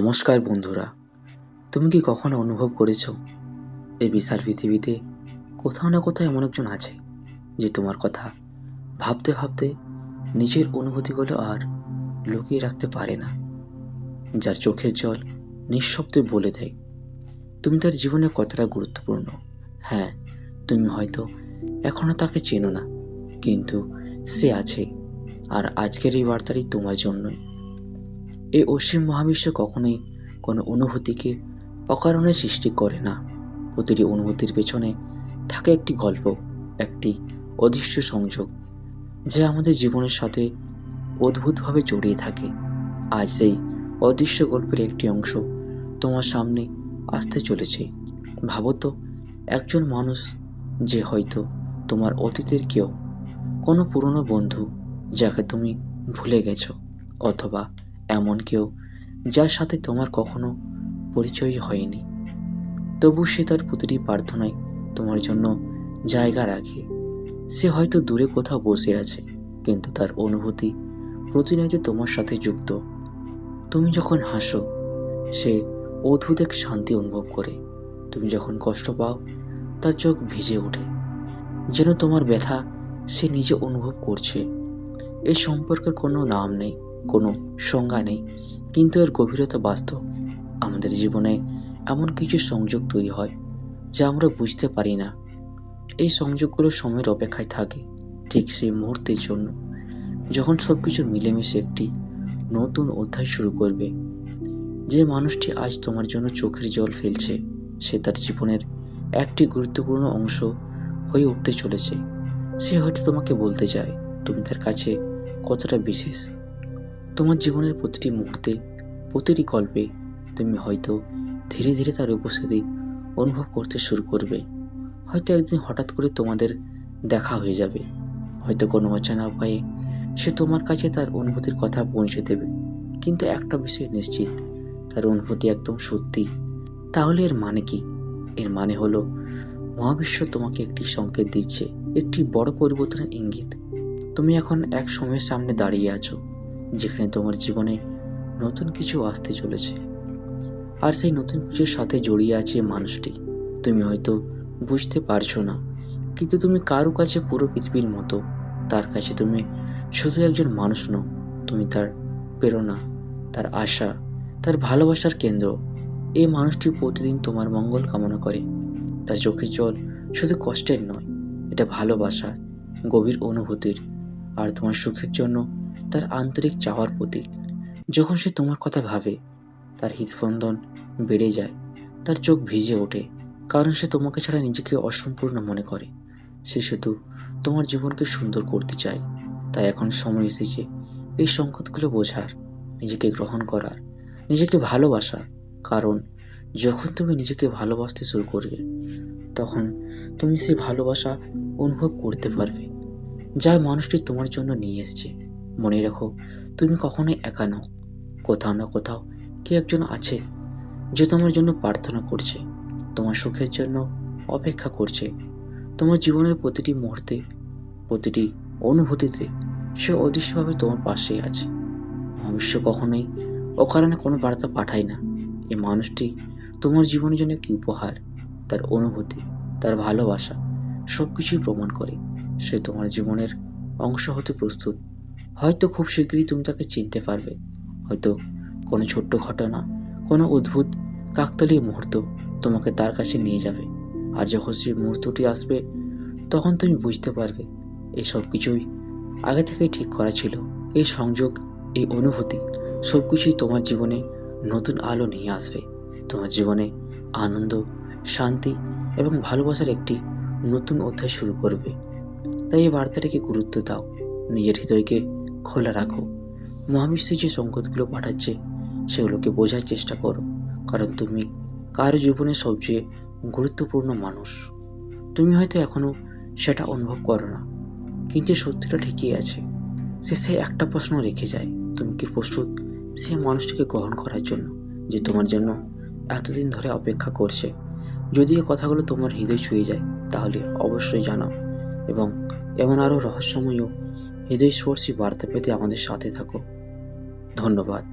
নমস্কার বন্ধুরা, তুমি কি কখনো অনুভব করেছো এই বিশাল পৃথিবীতে কোথাও না কোথাও এমন একজন আছে যে তোমার কথা ভাবতে ভাবতে নিজের অনুভূতিগুলো আর লুকিয়ে রাখতে পারে না, যার চোখের জল নিঃশব্দে বলে দেয় তুমি তার জীবনে কতটা গুরুত্বপূর্ণ। হ্যাঁ, তুমি হয়তো এখনো তাকে চেনো না, কিন্তু সে আছে, আর আজকের এই বার্তাটি তোমার জন্যই। এই অসীম মহাবিশ্ব কখনোই কোনো অনুভূতিকে অকারণে সৃষ্টি করে না। প্রতিটি অনুভূতির পেছনে থাকে একটি গল্প, একটি অদৃশ্য সংযোগ, যা আমাদের জীবনের সাথে অদ্ভুতভাবে জড়িয়ে থাকে। আজ সেই অদৃশ্য গল্পের একটি অংশ তোমার সামনে আসতে চলেছে। ভাবো তো, একজন মানুষ যে হয়তো তোমার অতীতের কেউ, কোনো পুরনো বন্ধু যাকে তুমি ভুলে গেছো, অথবা এমন কেউ যার সাথে তোমার কখনো পরিচয় হয়নি, তবু সে তার প্রতিটি প্রার্থনায় তোমার জন্য জায়গা রাখে। সে হয়তো দূরে কোথাও বসে আছে, কিন্তু তার অনুভূতি প্রতিনিয়ত তোমার সাথে যুক্ত। তুমি যখন হাসো, সে অদ্ভুত এক শান্তি অনুভব করে। তুমি যখন কষ্ট পাও, তার চোখ ভিজে ওঠে, যেন তোমার ব্যথা সে নিজে অনুভব করছে। এই সম্পর্কের কোনো নাম নেই, কোনো সংজ্ঞা নেই, কিন্তু এর গভীরতা বাস্তব। আমাদের জীবনে এমন কিছু সংযোগ তৈরি হয় যা আমরা বুঝতে পারি না। এই সংযোগগুলো সময়ের অপেক্ষায় থাকে, ঠিক সেই মুহূর্তের জন্য যখন সব কিছু মিলেমিশে একটি নতুন অধ্যায় শুরু করবে। যে মানুষটি আজ তোমার জন্য চোখের জল ফেলছে, সে তার জীবনের একটি গুরুত্বপূর্ণ অংশ হয়ে উঠতে চলেছে। সে হয়তো তোমাকে বলতে চায় তুমি তার কাছে কতটা বিশেষ। তোমার জীবনের প্রতিটি মুহূর্তে, প্রতিটি গল্পে তুমি হয়তো ধীরে ধীরে তার উপস্থিতি অনুভব করতে শুরু করবে। হয়তো একদিন হঠাৎ করে তোমাদের দেখা হয়ে যাবে, হয়তো কোনো অজানা উপায়ে সে তোমার কাছে তার অনুভূতির কথা পৌঁছে দেবে। কিন্তু একটা বিষয় নিশ্চিত, তার অনুভূতি একদম সত্যি। তাহলে এর মানে কি? এর মানে হলো মহাবিশ্ব তোমাকে একটি সংকেত দিচ্ছে, একটি বড় পরিবর্তনের ইঙ্গিত। তুমি এখন এক সময়ের সামনে দাঁড়িয়ে আছো যেখানে তোমার জীবনে নতুন কিছু আসতে চলেছে, আর সেই নতুন কিছুর সাথে জড়িয়ে আছে মানুষটি। তুমি হয়তো বুঝতে পারছো না, কিন্তু তুমি কারো কাছে পুরো পৃথিবীর মতো। তার কাছে তুমি শুধু একজন মানুষ নও, তুমি তার প্রেরণা, তার আশা, তার ভালোবাসার কেন্দ্র। এই মানুষটি প্রতিদিন তোমার মঙ্গল কামনা করে। তার চোখের জল শুধু কষ্টের নয়, এটা ভালোবাসার, গভীর অনুভূতির, আর তোমার সুখের জন্য তার আন্তরিক চাওয়ার প্রতীক। যখন সে তোমার কথা ভাবে, তার হৃদস্পন্দন বেড়ে যায়, তার চোখ ভিজে ওঠে, কারণ সে তোমাকে ছাড়া নিজেকে অসম্পূর্ণ মনে করে। সে শুধু তোমার জীবনকে সুন্দর করতে চায়। তাই এখন সময় এসেছে এই সংকটগুলো বোঝার, নিজেকে গ্রহণ করার, নিজেকে ভালোবাসার। কারণ যখন তুমি নিজেকে ভালোবাসতে শুরু করবে, তখন তুমি সেই ভালোবাসা অনুভব করতে পারবে যা মানুষটি তোমার জন্য নিয়ে এসছে। মনে রেখো, তুমি কখনোই একা নও। কোথাও না কোথাও কে একজন আছে যে তোমার জন্য প্রার্থনা করছে, তোমার সুখের জন্য অপেক্ষা করছে। তোমার জীবনের প্রতিটি মুহূর্তে, প্রতিটি অনুভূতিতে সে অদৃশ্যভাবে তোমার পাশেই আছে। মহাবিশ্ব কখনোই অকারণে কোনো বার্তা পাঠায় না। এই মানুষটি তোমার জীবনের জন্য একটি উপহার। তার অনুভূতি, তার ভালোবাসা সব কিছুই প্রমাণ করে সে তোমার জীবনের অংশ হতে প্রস্তুত। হয়তো খুব শীঘ্রই তুমি তাকে চিনতে পারবে, হয়তো কোনো ছোট্ট ঘটনা, কোনো অদ্ভুত কাকতালীয় মুহূর্ত তোমাকে তার কাছে নিয়ে যাবে। আর যখন সেই মুহূর্তটি আসবে, তখন তুমি বুঝতে পারবে এই সব কিছুই আগে থেকেই ঠিক করা ছিল। এই সংযোগ, এই অনুভূতি সব কিছুই তোমার জীবনে নতুন আলো নিয়ে আসবে। তোমার জীবনে আনন্দ, শান্তি এবং ভালোবাসার একটি নতুন অধ্যায় শুরু করবে। তাই এই বার্তাটিকে গুরুত্ব দাও, নিজের হৃদয়কে খোলা রাখো। মহাবিশ্ব যে সংকেতগুলো পাঠাচ্ছে সেগুলোকে বোঝার চেষ্টা করো, কারণ তুমি কারো জীবনের সবচেয়ে গুরুত্বপূর্ণ মানুষ। তুমি হয়তো এখনো সেটা অনুভব করো না, কিন্তু সত্যিটা ঠিকই আছে। সে একটা প্রশ্ন রেখে যায়, তুমি কি প্রস্তুত সেই মানুষটিকে গ্রহণ করার জন্য, যে তোমার জন্য এতদিন ধরে অপেক্ষা করছে? যদি এই কথাগুলো তোমার হৃদয় ছুঁয়ে যায়, তাহলে অবশ্যই জানাও, এবং এমন আরও রহস্যময় ও হৃদয়স্পর্শী বার্তা পেতে আমাদের সাথে থাকো। ধন্যবাদ।